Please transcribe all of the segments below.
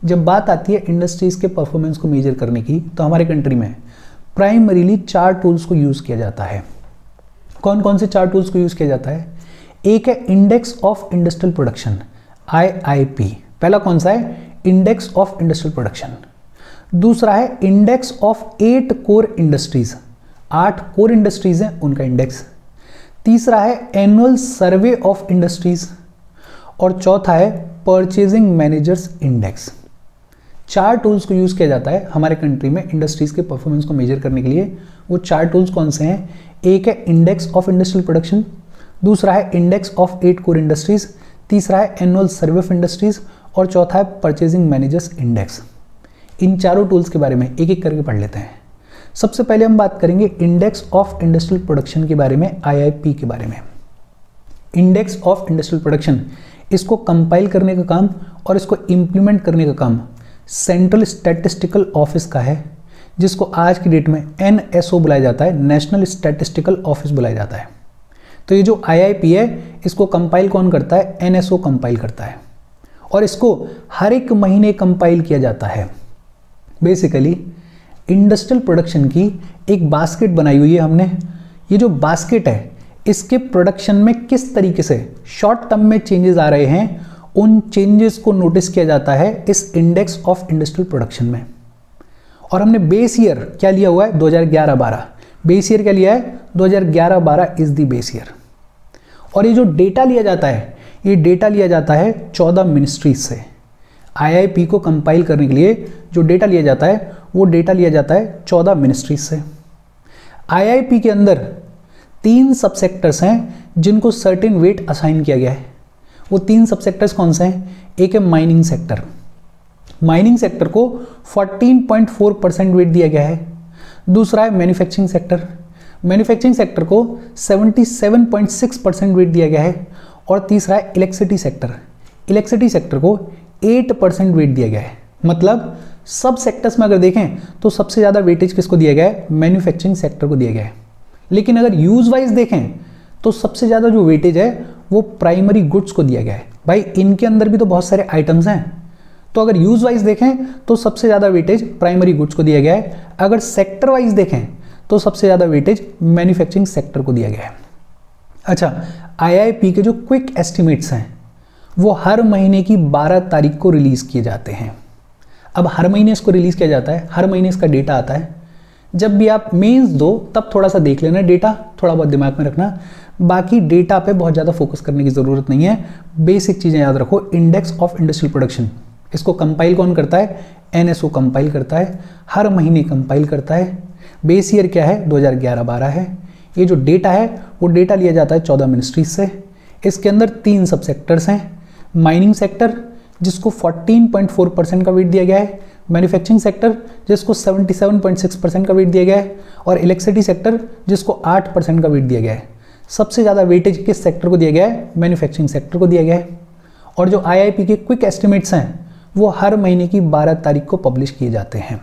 जब बात आती है इंडस्ट्रीज़ के परफॉर्मेंस को मेजर करने की, तो हमारे कंट्री में प्राइमरीली 4 टूल्स को यूज़ किया जाता है। कौन कौन से 4 टूल्स को यूज़ किया जाता है? एक है index of industrial production, IIP। पहला कौन सा है? Index of industrial production. दूसरा है index of 8 core industries, 8 core industries हैं उनका इंडेक्स। तीसरा है एनुअल सर्वे ऑफ इंडस्ट्रीज और चौथा है परचेजिंग मैनेजर्स इंडेक्स। 4 टूल्स को यूज़ किया जाता है हमारे कंट्री में इंडस्ट्रीज़ के परफॉर्मेंस को मेजर करने के लिए। वो 4 टूल्स कौन से हैं? एक है इंडेक्स ऑफ इंडस्ट्रियल प्रोडक्शन, दूसरा है इंडेक्स ऑफ 8 कोर इंडस्ट्रीज, तीसरा है एनुअल सर्वे ऑफ इंडस्ट्रीज और चौथा है परचेजिंग मैनेजर्स इंडेक्स। इन चारों टूल्स के बारे में एक एक करके पढ़ लेते हैं। सबसे पहले हम बात करेंगे इंडेक्स ऑफ इंडस्ट्रियल प्रोडक्शन के बारे में, IIP के बारे में। इंडेक्स ऑफ इंडस्ट्रियल प्रोडक्शन, इसको कंपाइल करने का काम और इसको इम्प्लीमेंट करने का काम सेंट्रल स्टैटिस्टिकल ऑफिस का है, जिसको आज की डेट में NSO बुलाया जाता है, नेशनल स्टैटिस्टिकल ऑफिस बुलाया जाता है। तो ये जो IIP है, इसको कंपाइल कौन करता है? NSO कंपाइल करता है और इसको हर एक महीने कंपाइल किया जाता है। बेसिकली इंडस्ट्रियल प्रोडक्शन की एक बास्केट बनाई हुई है हमने। ये जो बास्केट है, इसके प्रोडक्शन में किस तरीके से शॉर्ट टर्म में चेंजेस आ रहे हैं, उन चेंजेस को नोटिस किया जाता है इस इंडेक्स ऑफ इंडस्ट्रियल प्रोडक्शन में। और हमने बेस ईयर क्या लिया हुआ है? 2011-12। बेस ईयर क्या लिया है? 2011-12 इज द बेस ईयर। और ये जो डेटा लिया जाता है, ये डेटा लिया जाता है 14 मिनिस्ट्रीज से। IIP को कंपाइल करने के लिए जो डेटा लिया जाता है, वो डेटा लिया जाता है 14 मिनिस्ट्रीज से। IIP के अंदर 3 सबसेक्टर्स हैं जिनको सर्टेन वेट असाइन किया गया है। वो 3 सबसेक्टर्स कौन से हैं? एक है माइनिंग सेक्टर। माइनिंग सेक्टर को 14.4% वेट दिया गया है। दूसरा है मैन्युफैक्चरिंग सेक्टर। मैन्युफैक्चरिंग सेक्टर को 77.6% वेट दिया गया है। और तीसरा है इलेक्ट्रिसिटी सेक्टर। इलेक्ट्रिसिटी सेक्टर को 8% वेट दिया गया है। मतलब सब सेक्टर्स में अगर देखें तो सबसे ज़्यादा वेटेज किसको दिया गया है? मैन्युफैक्चरिंग सेक्टर को दिया गया है। लेकिन अगर यूज वाइज देखें तो सबसे ज़्यादा जो वेटेज है वो प्राइमरी गुड्स को दिया गया है। भाई इनके अंदर भी तो बहुत सारे आइटम्स हैं, तो अगर यूज वाइज देखें तो सबसे ज़्यादा वेटेज प्राइमरी गुड्स को दिया गया है। अगर सेक्टर वाइज देखें तो सबसे ज़्यादा वेटेज मैन्युफैक्चरिंग सेक्टर को दिया गया है। अच्छा, IIP के जो क्विक एस्टिमेट्स हैं वो हर महीने की 12 तारीख को रिलीज़ किए जाते हैं। अब हर महीने इसको रिलीज़ किया जाता है, हर महीने इसका डेटा आता है। जब भी आप मेंस दो तब थोड़ा सा देख लेना डेटा, थोड़ा बहुत दिमाग में रखना। बाकी डेटा पे बहुत ज़्यादा फोकस करने की ज़रूरत नहीं है। बेसिक चीज़ें याद रखो। इंडेक्स ऑफ इंडस्ट्रियल प्रोडक्शन, इसको कंपाइल कौन करता है? NSO कंपाइल करता है, हर महीने कंपाइल करता है। बेस ईयर क्या है? 2011-12 है। ये जो डेटा है वो डेटा लिया जाता है 14 मिनिस्ट्रीज से। इसके अंदर 3 सब सेक्टर्स हैं। माइनिंग सेक्टर जिसको 14.4% का वेट दिया गया है, मैन्युफैक्चरिंग सेक्टर जिसको 77.6% का वेट दिया गया है और इलेक्ट्रिसिटी सेक्टर जिसको 8% का वेट दिया गया है। सबसे ज़्यादा वेटेज किस सेक्टर को दिया गया है? मैन्युफैक्चरिंग सेक्टर को दिया गया है। और जो IIP के क्विक एस्टिमेट्स हैं वो हर महीने की 12 तारीख को पब्लिश किए जाते हैं।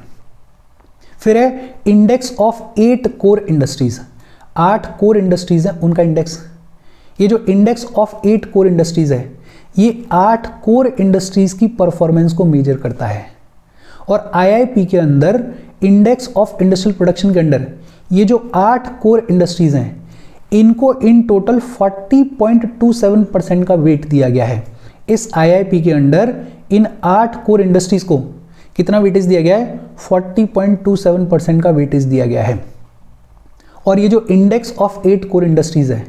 फिर है index of 8 core industries. 8 core industries हैं उनका इंडेक्स। ये जो इंडेक्स ऑफ 8 कोर इंडस्ट्रीज है, ये 8 कोर इंडस्ट्रीज की परफॉर्मेंस को मेजर करता है। और IIP के अंदर इंडेक्स ऑफ इंडस्ट्रियल प्रोडक्शन के अंदर ये जो 8 कोर इंडस्ट्रीज हैं, इनको इन टोटल 40.27% का वेट दिया गया है। इस IIP के अंडर इन 8 कोर इंडस्ट्रीज को कितना वेटेज दिया गया है? 40.27% का वेटेज दिया गया है। और ये जो इंडेक्स ऑफ 8 कोर इंडस्ट्रीज है,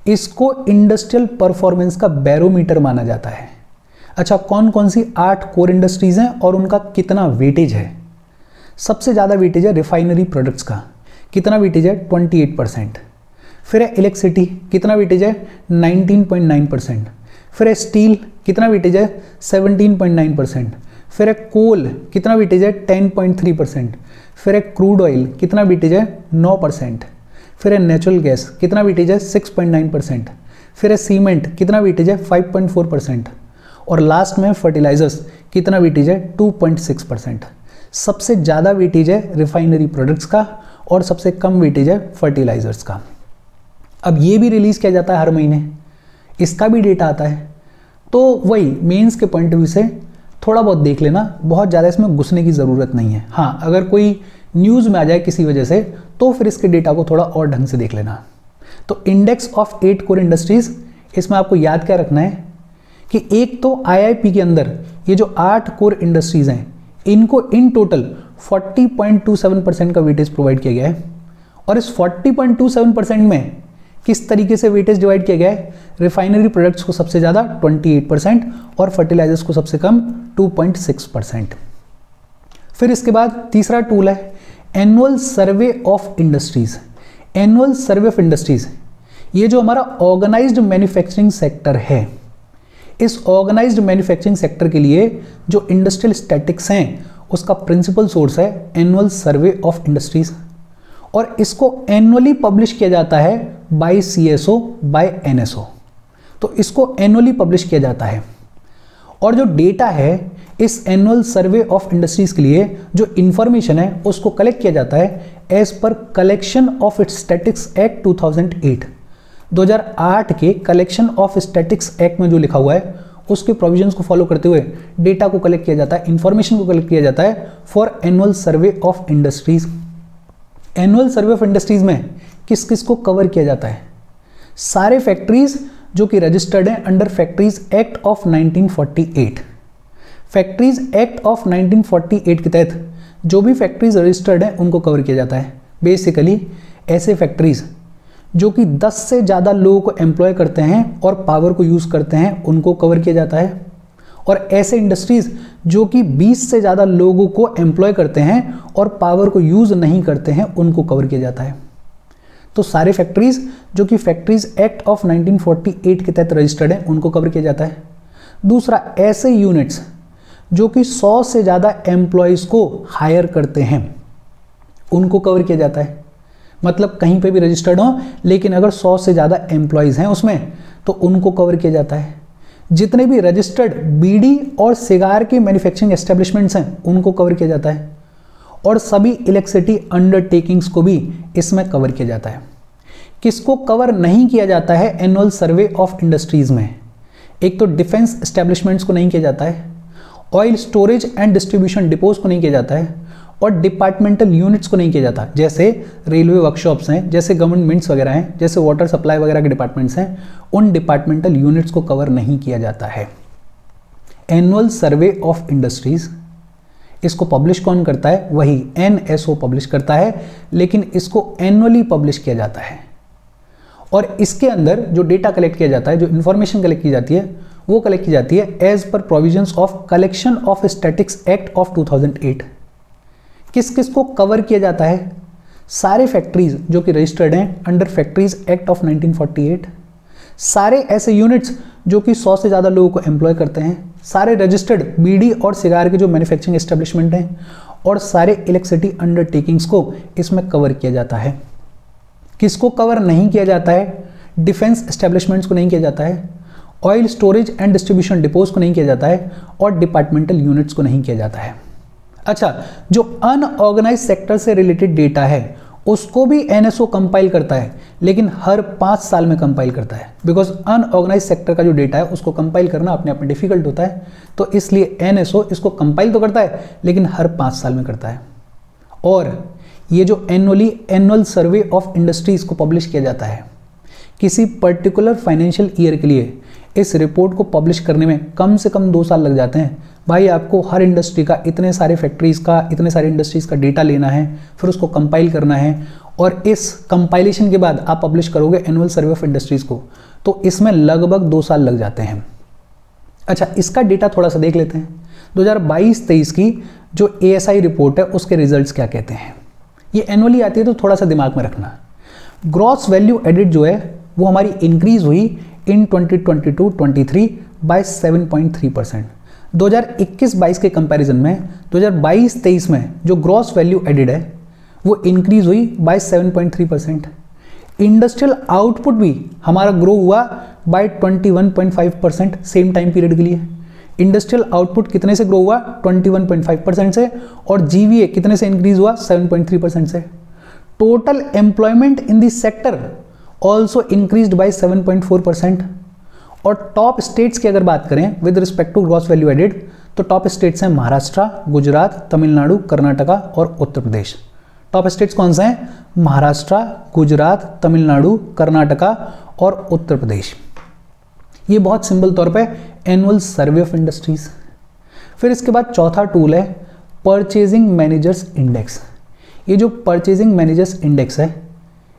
इसको इंडस्ट्रियल परफॉर्मेंस का बैरोमीटर माना जाता है। अच्छा, कौन कौन सी 8 कोर इंडस्ट्रीज हैं और उनका कितना वेटेज है? सबसे ज़्यादा वेटेज है रिफाइनरी प्रोडक्ट्स का। कितना वेटेज है? 28%। फिर है इलेक्ट्रिसिटी, कितना वेटेज है? 19.9%। फिर है स्टील, कितना वेटेज है? 17.9%। फिर है कोल, कितना वेटेज है? 10.3%। फिर है क्रूड ऑयल, कितना वेटेज है? 9%। फिर है नेचुरल गैस, कितना वेटेज है? 6.9%। फिर है सीमेंट, कितना वेटेज है? 5.4%। और लास्ट में फर्टिलाइजर्स, कितना वेटेज है? 2.6%। सबसे ज़्यादा वेटेज है रिफाइनरी प्रोडक्ट्स का और सबसे कम वेटेज है फर्टिलाइजर्स का। अब ये भी रिलीज़ किया जाता है हर महीने, इसका भी डेटा आता है। तो वही मेंस के पॉइंट ऑफ व्यू से थोड़ा बहुत देख लेना, बहुत ज़्यादा इसमें घुसने की ज़रूरत नहीं है। हाँ, अगर कोई न्यूज़ में आ जाए किसी वजह से तो फिर इसके डेटा को थोड़ा और ढंग से देख लेना। तो इंडेक्स ऑफ 8 कोर इंडस्ट्रीज़, इसमें आपको याद क्या रखना है कि एक तो IIP के अंदर ये जो 8 कोर इंडस्ट्रीज़ हैं इनको इन टोटल 40.27% का वेटेज प्रोवाइड किया गया है। और इस 40.27% में किस तरीके से वेटेज डिवाइड किया गया है? रिफाइनरी प्रोडक्ट्स को सबसे ज़्यादा 28% और फर्टिलाइजर्स को सबसे कम 2.6%। फिर इसके बाद तीसरा टूल है annual survey of industries. Annual survey of industries, ये जो हमारा ऑर्गेनाइज्ड मैन्युफैक्चरिंग सेक्टर है, इस ऑर्गेनाइज्ड मैन्युफैक्चरिंग सेक्टर के लिए जो इंडस्ट्रियल स्टैटिक्स हैं उसका प्रिंसिपल सोर्स है एनुअल सर्वे ऑफ इंडस्ट्रीज। और इसको एनुअली पब्लिश किया जाता है बाय CSO बाय NSO। तो इसको एनुअली पब्लिश किया जाता है। और जो डेटा है इस एनुअल सर्वे ऑफ इंडस्ट्रीज के लिए जो इंफॉर्मेशन है उसको कलेक्ट किया जाता है एज पर कलेक्शन ऑफ स्टैटिक्स एक्ट 2008। 2008 के कलेक्शन ऑफ स्टैटिक्स एक्ट में जो लिखा हुआ है उसके प्रोविजंस को फॉलो करते हुए डेटा को कलेक्ट किया जाता है, इंफॉर्मेशन को कलेक्ट किया जाता है for annual survey of industries. Annual survey of industries में किस किस को कवर किया जाता है? सारे फैक्ट्रीज जो कि रजिस्टर्ड हैं under factories act of 1948। Factories act of 1948 के तहत जो भी फैक्ट्रीज रजिस्टर्ड हैं उनको कवर किया जाता है। बेसिकली ऐसे फैक्ट्रीज जो कि 10 से ज़्यादा लोगों को एम्प्लॉय करते हैं और पावर को यूज़ करते हैं उनको कवर किया जाता है। और ऐसे इंडस्ट्रीज़ जो कि 20 से ज़्यादा लोगों को एम्प्लॉय करते हैं और पावर को यूज़ नहीं करते हैं उनको कवर किया जाता है। तो सारे फैक्ट्रीज़ जो कि फैक्ट्रीज एक्ट ऑफ 1948 के तहत रजिस्टर्ड हैं उनको कवर किया जाता है। दूसरा, ऐसे यूनिट्स जो कि 100 से ज़्यादा एम्प्लॉयज़ को हायर करते हैं उनको कवर किया जाता है। मतलब कहीं पे भी रजिस्टर्ड हो लेकिन अगर 100 से ज़्यादा एम्प्लॉयज़ हैं उसमें तो उनको कवर किया जाता है। जितने भी रजिस्टर्ड बीड़ी और सिगार के मैन्युफैक्चरिंग एस्टेब्लिशमेंट्स हैं उनको कवर किया जाता है। और सभी इलेक्ट्रिसिटी अंडरटेकिंग्स को भी इसमें कवर किया जाता है। किसको कवर नहीं किया जाता है एनुअल सर्वे ऑफ इंडस्ट्रीज़ में? एक तो डिफेंस एस्टेब्लिशमेंट्स को नहीं किया जाता है, oil storage and distribution depots को नहीं किया जाता है, और डिपार्टमेंटल यूनिट्स को नहीं किया जाता। जैसे रेलवे वर्कशॉप्स हैं, जैसे गवर्नमेंट्स वगैरह हैं, जैसे वाटर सप्लाई वगैरह के डिपार्टमेंट्स हैं, उन डिपार्टमेंटल यूनिट्स को कवर नहीं किया जाता है। एनुअल सर्वे ऑफ इंडस्ट्रीज, इसको पब्लिश कौन करता है? वही NSO पब्लिश करता है, लेकिन इसको एनुअली पब्लिश किया जाता है। और इसके अंदर जो डेटा कलेक्ट किया जाता है, जो इन्फॉर्मेशन कलेक्ट की जाती है, वो कलेक्ट की जाती है as per provisions of collection of statistics act of 2008। किस किस को कवर किया जाता है? सारे फैक्ट्रीज जो कि रजिस्टर्ड हैं अंडर फैक्ट्रीज एक्ट ऑफ 1948, सारे ऐसे यूनिट्स जो कि 100 से ज़्यादा लोगों को एम्प्लॉय करते हैं, सारे रजिस्टर्ड बीड़ी और सिगार के जो मैन्युफैक्चरिंग एस्टेब्लिशमेंट हैं, और सारे इलेक्ट्रिसिटी अंडरटेकिंग्स को इसमें कवर किया जाता है। किसको कवर नहीं किया जाता है? डिफेंस एस्टेब्लिशमेंट्स को नहीं किया जाता है, oil storage and distribution depots को नहीं किया जाता है, और डिपार्टमेंटल यूनिट्स को नहीं किया जाता है। अच्छा, जो अनऑर्गेनाइज सेक्टर से रिलेटेड डेटा है उसको भी NSO कंपाइल करता है, लेकिन हर 5 साल में कंपाइल करता है। बिकॉज अनऑर्गेनाइज सेक्टर का जो डेटा है उसको कंपाइल करना अपने आप में डिफिकल्ट होता है, तो इसलिए NSO इसको कंपाइल तो करता है लेकिन हर 5 साल में करता है। और ये जो एनुअल सर्वे ऑफ इंडस्ट्रीज को पब्लिश किया जाता है, किसी पर्टिकुलर फाइनेंशियल ईयर के लिए इस रिपोर्ट को पब्लिश करने में कम से कम 2 साल लग जाते हैं। भाई, आपको हर इंडस्ट्री का, इतने सारे फैक्ट्रीज़ का, इतने सारे इंडस्ट्रीज़ का डेटा लेना है, फिर उसको कंपाइल करना है, और इस कंपाइलेशन के बाद आप पब्लिश करोगे एनुअल सर्वे ऑफ इंडस्ट्रीज़ को, तो इसमें लगभग 2 साल लग जाते हैं। अच्छा, इसका डेटा थोड़ा सा देख लेते हैं। 2022-23 की जो ASI रिपोर्ट है उसके रिजल्ट्स क्या कहते हैं। ये एनुअली आती है तो थोड़ा सा दिमाग में रखना। ग्रॉस वैल्यू एडिड जो है वो हमारी इंक्रीज हुई इन 2022-23 बाय 7.3%। 2021-22 के कंपैरिजन में 2022-23 में जो ग्रॉस वैल्यू एडिड है वो इंक्रीज हुई बाय 7.3%। इंडस्ट्रियल आउटपुट भी हमारा ग्रो हुआ बाय 21.5% सेम टाइम पीरियड के लिए। इंडस्ट्रियल आउटपुट कितने से ग्रो हुआ? 21.5% से, और GVA कितने से इंक्रीज हुआ? 7.3% से। Total employment in this sector also increased by 7.4%। और टॉप स्टेट्स की अगर बात करें with respect to gross value added, तो टॉप स्टेट्स हैं महाराष्ट्र, गुजरात, तमिलनाडु, कर्नाटका और उत्तर प्रदेश। टॉप स्टेट्स कौन से हैं? महाराष्ट्र, गुजरात, तमिलनाडु, कर्नाटका और उत्तर प्रदेश। ये बहुत सिंपल तौर पे एनुअल सर्वे ऑफ इंडस्ट्रीज। फिर इसके बाद चौथा टूल है परचेजिंग मैनेजर्स इंडेक्स। ये जो परचेजिंग मैनेजर्स इंडेक्स है,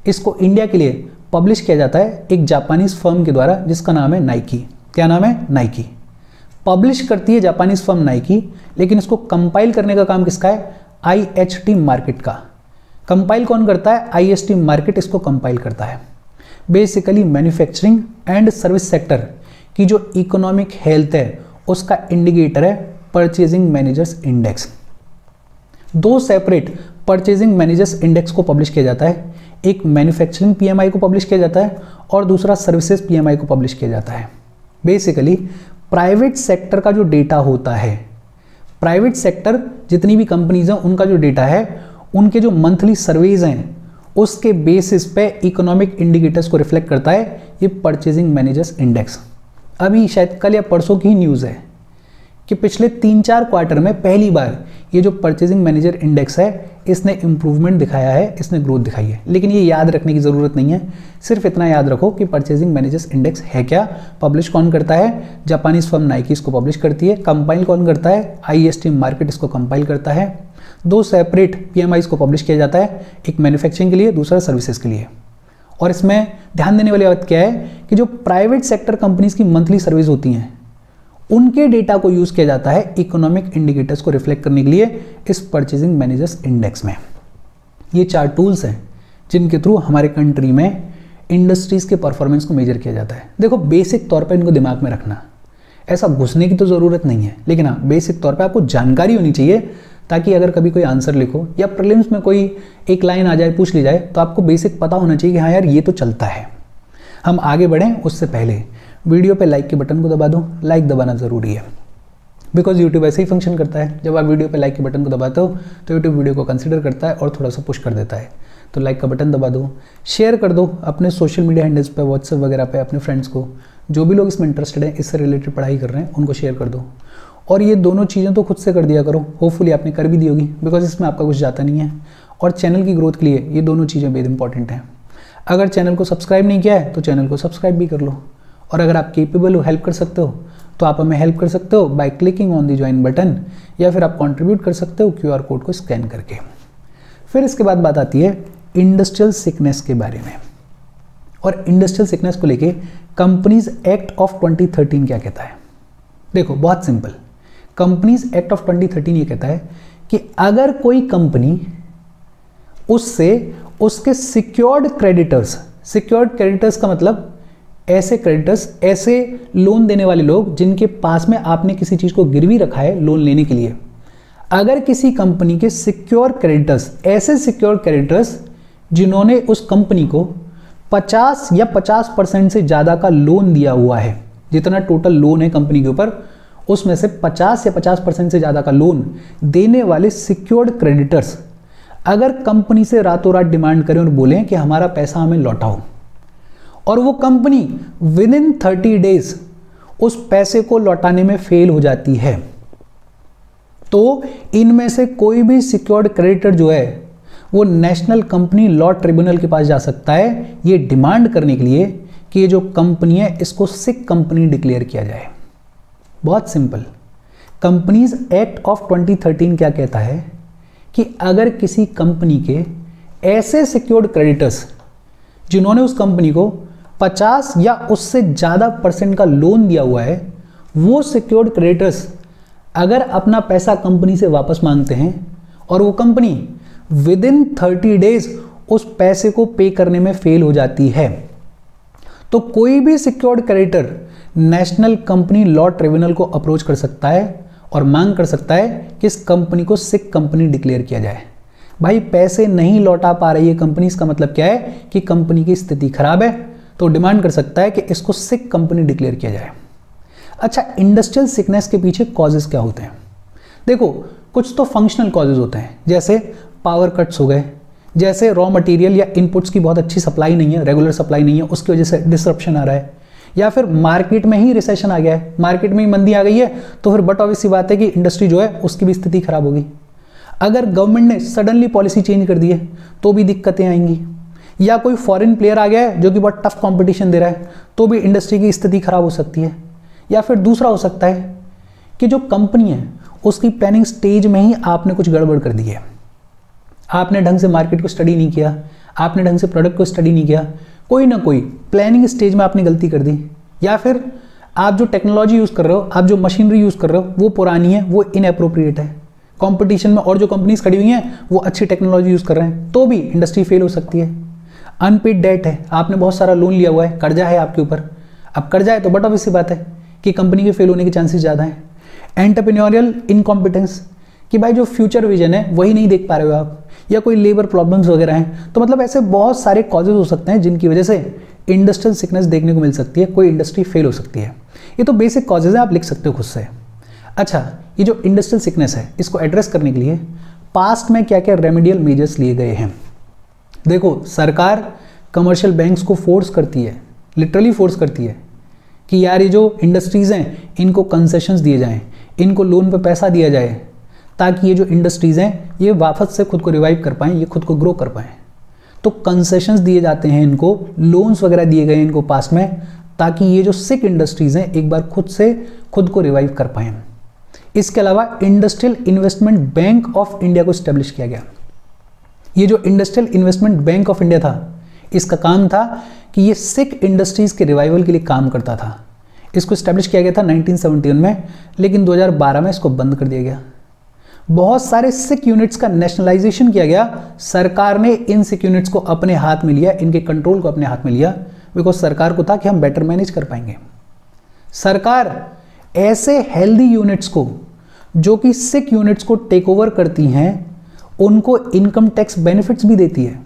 इसको इंडिया के लिए पब्लिश किया जाता है एक जापानीज फर्म के द्वारा जिसका नाम है नाइकी। क्या नाम है? नाइकी। पब्लिश करती है जापानीज फर्म नाइकी, लेकिन इसको कंपाइल करने का काम किसका है? IHT मार्केट का। कंपाइल कौन करता है? IST मार्केट इसको कंपाइल करता है। Basically manufacturing and service sector की जो इकोनॉमिक हेल्थ है उसका इंडिकेटर है परचेजिंग मैनेजर्स इंडेक्स। दो सेपरेट परचेजिंग मैनेजर्स इंडेक्स को पब्लिश किया जाता है, एक मैन्युफैक्चरिंग PMI को पब्लिश किया जाता है और दूसरा सर्विसेज PMI को पब्लिश किया जाता है। बेसिकली प्राइवेट सेक्टर का जो डेटा होता है, प्राइवेट सेक्टर जितनी भी कंपनीज हैं उनका जो डेटा है, उनके जो मंथली सर्वेज हैं उसके बेसिस पे इकोनॉमिक इंडिकेटर्स को रिफ्लेक्ट करता है ये परचेजिंग मैनेजर्स इंडेक्स। अभी शायद कल या परसों की न्यूज़ है कि पिछले 3-4 क्वार्टर में पहली बार ये जो परचेजिंग मैनेजर इंडेक्स है इसने इंप्रूवमेंट दिखाया है, इसने ग्रोथ दिखाई है। लेकिन ये याद रखने की ज़रूरत नहीं है, सिर्फ इतना याद रखो कि परचेजिंग मैनेजर्स इंडेक्स है क्या, पब्लिश कौन करता है? जापानीज फर्म नाइकी इसको पब्लिश करती है। कंपाइल कौन करता है? IST मार्केट इसको कंपाइल करता है। दो सेपरेट PMIs को पब्लिश किया जाता है, एक मैन्युफैक्चरिंग के लिए, दूसरा सर्विसेज के लिए। और इसमें ध्यान देने वाली बात क्या है कि जो प्राइवेट सेक्टर कंपनीज की मंथली सर्विस होती हैं उनके डेटा को यूज किया जाता है इकोनॉमिक इंडिकेटर्स को रिफ्लेक्ट करने के लिए इस परचेजिंग मैनेजर्स इंडेक्स में। ये 4 टूल्स हैं जिनके थ्रू हमारे कंट्री में इंडस्ट्रीज के परफॉर्मेंस को मेजर किया जाता है। देखो बेसिक तौर पे इनको दिमाग में रखना, ऐसा घुसने की तो ज़रूरत नहीं है, लेकिन हाँ बेसिक तौर पे आपको जानकारी होनी चाहिए ताकि अगर कभी कोई आंसर लिखो या प्रीलिम्स में कोई एक लाइन आ जाए, पूछ ली जाए, तो आपको बेसिक पता होना चाहिए कि हाँ यार ये तो चलता है। हम आगे बढ़ें उससे पहले वीडियो पे लाइक के बटन को दबा दो। लाइक दबाना ज़रूरी है बिकॉज यूट्यूब ऐसे ही फंक्शन करता है, जब आप वीडियो पे लाइक के बटन को दबाते हो तो यूट्यूब वीडियो को कंसिडर करता है और थोड़ा सा पुश कर देता है। तो लाइक का बटन दबा दो, शेयर कर दो अपने सोशल मीडिया हैंडल्स पे, व्हाट्सएप वगैरह पे अपने फ्रेंड्स को, जो भी लोग इसमें इंटरेस्टेड हैं, इससे रिलेटेड पढ़ाई कर रहे हैं, उनको शेयर कर दो। और ये दोनों चीज़ें तो खुद से कर दिया करो, होपफुली आपने कर भी दी होगी बिकॉज इसमें आपका कुछ जाता नहीं है। और चैनल की ग्रोथ के लिए ये दोनों चीज़ें बेहद इंपॉर्टेंट हैं। अगर चैनल को सब्सक्राइब नहीं किया है तो चैनल को सब्सक्राइब भी कर लो, और अगर आप केपेबल हो, हेल्प कर सकते हो, तो आप हमें हेल्प कर सकते हो by clicking on the join button, या फिर आप कंट्रीब्यूट कर सकते हो QR कोड को स्कैन करके। फिर इसके बाद बात आती है इंडस्ट्रियल सिकनेस के बारे में। और इंडस्ट्रियल सिकनेस को लेके कंपनीज एक्ट ऑफ 2013 क्या कहता है? देखो बहुत सिंपल, कंपनीज एक्ट ऑफ 2013 ये कहता है कि अगर कोई कंपनी उससे उसके सिक्योर्ड क्रेडिटर्स का मतलब ऐसे क्रेडिटर्स, ऐसे लोन देने वाले लोग जिनके पास में आपने किसी चीज़ को गिरवी रखा है लोन लेने के लिए, अगर किसी कंपनी के सिक्योर क्रेडिटर्स, ऐसे सिक्योर क्रेडिटर्स जिन्होंने उस कंपनी को 50 या 50% से ज़्यादा का लोन दिया हुआ है, जितना टोटल लोन है कंपनी के ऊपर उसमें से 50 या 50% से ज़्यादा का लोन देने वाले सिक्योर्ड क्रेडिटर्स अगर कंपनी से रातों रात डिमांड करें और बोलें कि हमारा पैसा हमें लौटाओ, और वो कंपनी विद इन 30 डेज उस पैसे को लौटाने में फेल हो जाती है, तो इनमें से कोई भी सिक्योर्ड क्रेडिटर जो है वो नेशनल कंपनी लॉ ट्रिब्यूनल के पास जा सकता है ये डिमांड करने के लिए कि ये जो कंपनी है इसको सिक कंपनी डिक्लेयर किया जाए। बहुत सिंपल, कंपनीज एक्ट ऑफ 2013 क्या कहता है कि अगर किसी कंपनी के ऐसे सिक्योर्ड क्रेडिटर्स जिन्होंने उस कंपनी को 50 या उससे ज़्यादा % का लोन दिया हुआ है, वो सिक्योर्ड क्रेडिटर्स अगर अपना पैसा कंपनी से वापस मांगते हैं और वो कंपनी विद इन 30 डेज उस पैसे को पे करने में फेल हो जाती है, तो कोई भी secured creditor national company law tribunal को अप्रोच कर सकता है और मांग कर सकता है कि इस कंपनी को सिक कंपनी डिक्लेयर किया जाए। भाई पैसे नहीं लौटा पा रही है कंपनी, इसका मतलब क्या है कि कंपनी की स्थिति खराब है, तो डिमांड कर सकता है कि इसको सिक कंपनी डिक्लेयर किया जाए। अच्छा, इंडस्ट्रियल सिकनेस के पीछे कॉजेज क्या होते हैं? देखो कुछ तो फंक्शनल कॉजेज होते हैं, जैसे पावर कट्स हो गए, जैसे रॉ मटेरियल या इनपुट्स की बहुत अच्छी सप्लाई नहीं है, रेगुलर सप्लाई नहीं है, उसकी वजह से डिसरप्शन आ रहा है, या फिर मार्केट में ही रिसेशन आ गया है, मार्केट में ही मंदी आ गई है, तो फिर बट ऑब्वियस सी बात है कि इंडस्ट्री जो है उसकी भी स्थिति खराब होगी। अगर गवर्नमेंट ने सडनली पॉलिसी चेंज कर दी है तो भी दिक्कतें आएंगी, या कोई फॉरेन प्लेयर आ गया है जो कि बहुत टफ कंपटीशन दे रहा है तो भी इंडस्ट्री की स्थिति खराब हो सकती है। या फिर दूसरा हो सकता है कि जो कंपनी है उसकी प्लानिंग स्टेज में ही आपने कुछ गड़बड़ कर दी है, आपने ढंग से मार्केट को स्टडी नहीं किया, आपने ढंग से प्रोडक्ट को स्टडी नहीं किया, कोई ना कोई प्लानिंग स्टेज में आपने गलती कर दी, या फिर आप जो टेक्नोलॉजी यूज़ कर रहे हो, आप जो मशीनरी यूज़ कर रहे हो वो पुरानी है, वो इनएप्रोप्रिएट है। कंपटीशन में और जो कंपनीज खड़ी हुई हैं वो अच्छी टेक्नोलॉजी यूज़ कर रहे हैं तो भी इंडस्ट्री फेल हो सकती है। अनपेड डेट है, आपने बहुत सारा लोन लिया हुआ है, कर्जा है आपके ऊपर, अब कर्जा है तो बट ऑब्वियस सी बात है कि कंपनी के फेल होने के चांसेस ज़्यादा हैं। एंटरप्रेन्योरियल इनकॉम्पिटेंस, कि भाई जो फ्यूचर विजन है वही नहीं देख पा रहे हो आप, या कोई लेबर प्रॉब्लम्स वगैरह हैं, तो मतलब ऐसे बहुत सारे कॉजेज हो सकते हैं जिनकी वजह से इंडस्ट्रियल सिकनेस देखने को मिल सकती है, कोई इंडस्ट्री फेल हो सकती है। ये तो बेसिक कॉजेज है, आप लिख सकते हो खुद से। अच्छा, ये जो इंडस्ट्रियल सिकनेस है इसको एड्रेस करने के लिए पास्ट में क्या क्या रेमेडियल मेजर्स लिए गए हैं। देखो, सरकार कमर्शियल बैंक्स को फोर्स करती है, लिटरली फोर्स करती है कि यार ये जो इंडस्ट्रीज़ हैं इनको कंसेशंस दिए जाएं, इनको लोन पे पैसा दिया जाए, ताकि ये जो इंडस्ट्रीज़ हैं ये वापस से खुद को रिवाइव कर पाएँ, ये खुद को ग्रो कर पाएँ। तो कंसेशंस दिए जाते हैं इनको, लोन्स वगैरह दिए गए इनको पास्ट में, ताकि ये जो सिक इंडस्ट्रीज़ हैं एक बार खुद से खुद को रिवाइव कर पाएँ। इसके अलावा industrial investment bank of India को स्टैब्लिश किया गया। ये जो industrial investment bank of India था, इसका काम था कि ये सिक इंडस्ट्रीज़ के रिवाइवल के लिए काम करता था। इसको स्टैब्लिश किया गया था 1971 में, लेकिन 2012 में इसको बंद कर दिया गया। बहुत सारे सिक यूनिट्स का नेशनलाइजेशन किया गया, सरकार ने इन सिक यूनिट्स को अपने हाथ में लिया, इनके कंट्रोल को अपने हाथ में लिया, बिकॉज सरकार को था कि हम बेटर मैनेज कर पाएंगे। सरकार ऐसे हेल्दी यूनिट्स को जो कि सिक यूनिट्स को टेक ओवर करती हैं उनको इनकम टैक्स बेनिफिट्स भी देती है।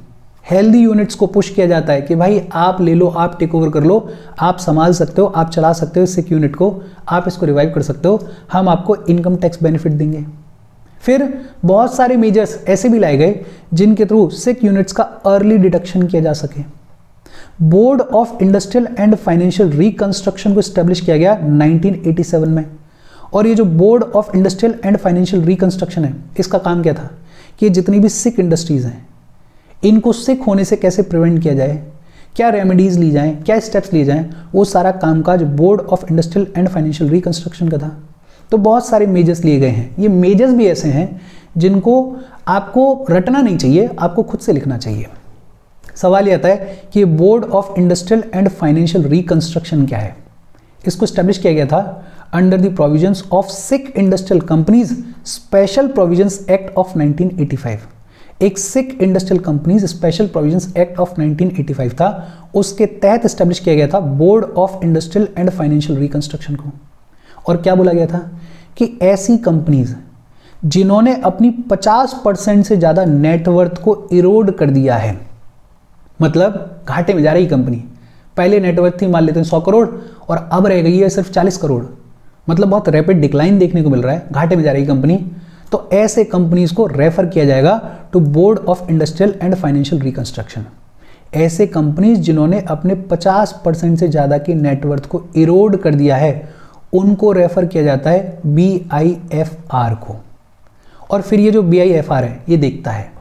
हेल्दी यूनिट्स को पुश किया जाता है कि भाई आप ले लो, आप टेक ओवर कर लो, आप संभाल सकते हो, आप चला सकते हो सिक यूनिट को, आप इसको रिवाइव कर सकते हो, हम आपको इनकम टैक्स बेनिफिट देंगे। फिर बहुत सारे मेजर्स ऐसे भी लाए गए जिनके थ्रू सिक यूनिट्स का अर्ली डिडक्शन किया जा सके। Board of industrial and financial reconstruction को स्टैब्लिश किया गया 1987 में। और ये जो board of industrial and financial reconstruction है, इसका काम क्या था कि जितनी भी सिक इंडस्ट्रीज हैं इनको सिक होने से कैसे प्रिवेंट किया जाए, क्या रेमेडीज ली जाएं, क्या स्टेप्स लिए जाएं, वो सारा कामकाज board of industrial and financial reconstruction का था। तो बहुत सारे मेजर्स लिए गए हैं। ये मेजर्स भी ऐसे हैं जिनको आपको रटना नहीं चाहिए, आपको खुद से लिखना चाहिए। सवाल ये आता है कि board of industrial and financial reconstruction क्या है। इसको स्टैब्लिश किया गया था under the provisions of sick industrial companies special provisions act of 1985। एक sick industrial companies special provisions act of 1985 था, उसके तहत स्टैब्लिश किया गया था board of industrial and financial reconstruction को। और क्या बोला गया था कि ऐसी कंपनीज जिन्होंने अपनी 50% से ज़्यादा नेटवर्थ को इरोड कर दिया है, मतलब घाटे में जा रही कंपनी, पहले नेटवर्थ थी मान लेते हैं 100 करोड़ और अब रह गई है सिर्फ 40 करोड़, मतलब बहुत रैपिड डिक्लाइन देखने को मिल रहा है, घाटे में जा रही कंपनी, तो ऐसे कंपनीज को रेफर किया जाएगा to Board of industrial and financial Reconstruction. ऐसे कंपनीज जिन्होंने अपने 50% से ज़्यादा की नेटवर्थ को इरोड कर दिया है उनको रेफर किया जाता है BIFR को। और फिर ये जो BIFR है ये देखता है,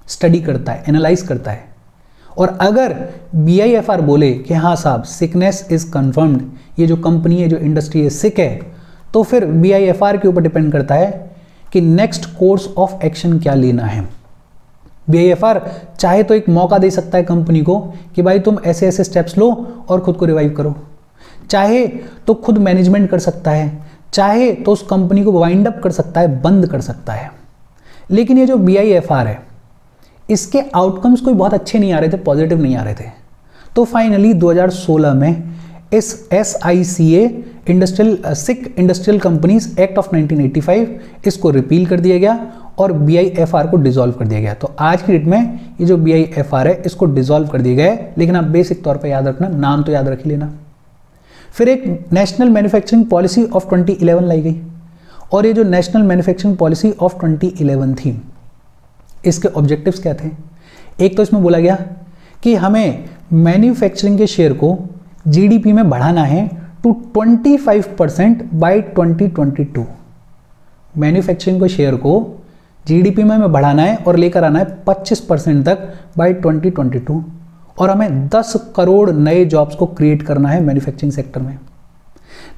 स्टडी करता है, एनालाइज करता है, और अगर BIFR बोले कि हाँ साहब सिकनेस इज कंफर्म्ड, ये जो कंपनी है, जो इंडस्ट्री है, सिक है, तो फिर BIFR के ऊपर डिपेंड करता है कि नेक्स्ट कोर्स ऑफ एक्शन क्या लेना है। BIFR चाहे तो एक मौका दे सकता है कंपनी को कि भाई तुम ऐसे ऐसे स्टेप्स लो और खुद को रिवाइव करो, चाहे तो खुद मैनेजमेंट कर सकता है, चाहे तो उस कंपनी को वाइंड अप कर सकता है, बंद कर सकता है। लेकिन ये जो BIFR है इसके आउटकम्स कोई बहुत अच्छे नहीं आ रहे थे, पॉजिटिव नहीं आ रहे थे। तो फाइनली 2016 में इस SICA sick industrial companies act of 1985 इसको रिपील कर दिया गया और BIFR को डिसॉल्व कर दिया गया। तो आज की डेट में ये जो BIFR है इसको डिसॉल्व कर दिया गया है, लेकिन आप बेसिक तौर पर याद रखना, नाम तो याद रख ही लेना। फिर एक नेशनल मैन्युफैक्चरिंग पॉलिसी ऑफ 2011 लाई गई, और ये जो नेशनल मैन्युफैक्चरिंग पॉलिसी ऑफ 2011 थी, इसके ऑब्जेक्टिव्स क्या थे। एक तो इसमें बोला गया कि हमें मैन्युफैक्चरिंग के शेयर को जीडीपी में बढ़ाना है टू 25% बाय 2022। मैन्युफैक्चरिंग के शेयर को जीडीपी में बढ़ाना है और लेकर आना है 25% तक बाय 2022, और हमें 10 करोड़ नए जॉब्स को क्रिएट करना है मैन्युफैक्चरिंग सेक्टर में।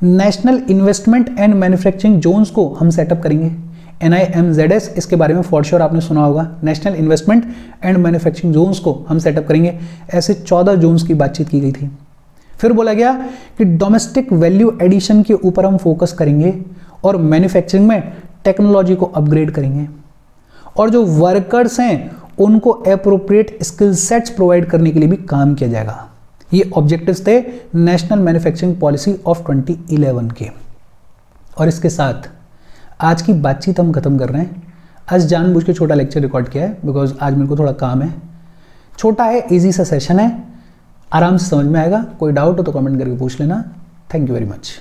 National investment and manufacturing zones को हम सेटअप करेंगे, NIMZS, इसके बारे में फॉर श्योर आपने सुना होगा। National investment and manufacturing zones को हम सेटअप करेंगे। ऐसे 14 जोन्स की बातचीत की गई थी। फिर बोला गया कि डोमेस्टिक वैल्यू एडिशन के ऊपर हम फोकस करेंगे और मैन्युफैक्चरिंग में टेक्नोलॉजी को अपग्रेड करेंगे, और जो वर्कर्स हैं उनको एप्रोप्रिएट स्किल सेट्स प्रोवाइड करने के लिए भी काम किया जाएगा। ये ऑब्जेक्टिव्स थे नेशनल मैन्युफैक्चरिंग पॉलिसी ऑफ 2011 के। और इसके साथ आज की बातचीत हम खत्म कर रहे हैं। आज जानबूझ के छोटा लेक्चर रिकॉर्ड किया है बिकॉज आज मेरे को थोड़ा काम है। छोटा है, इजी सा सेशन है, आराम से समझ में आएगा। कोई डाउट हो तो कमेंट करके पूछ लेना। Thank you very much.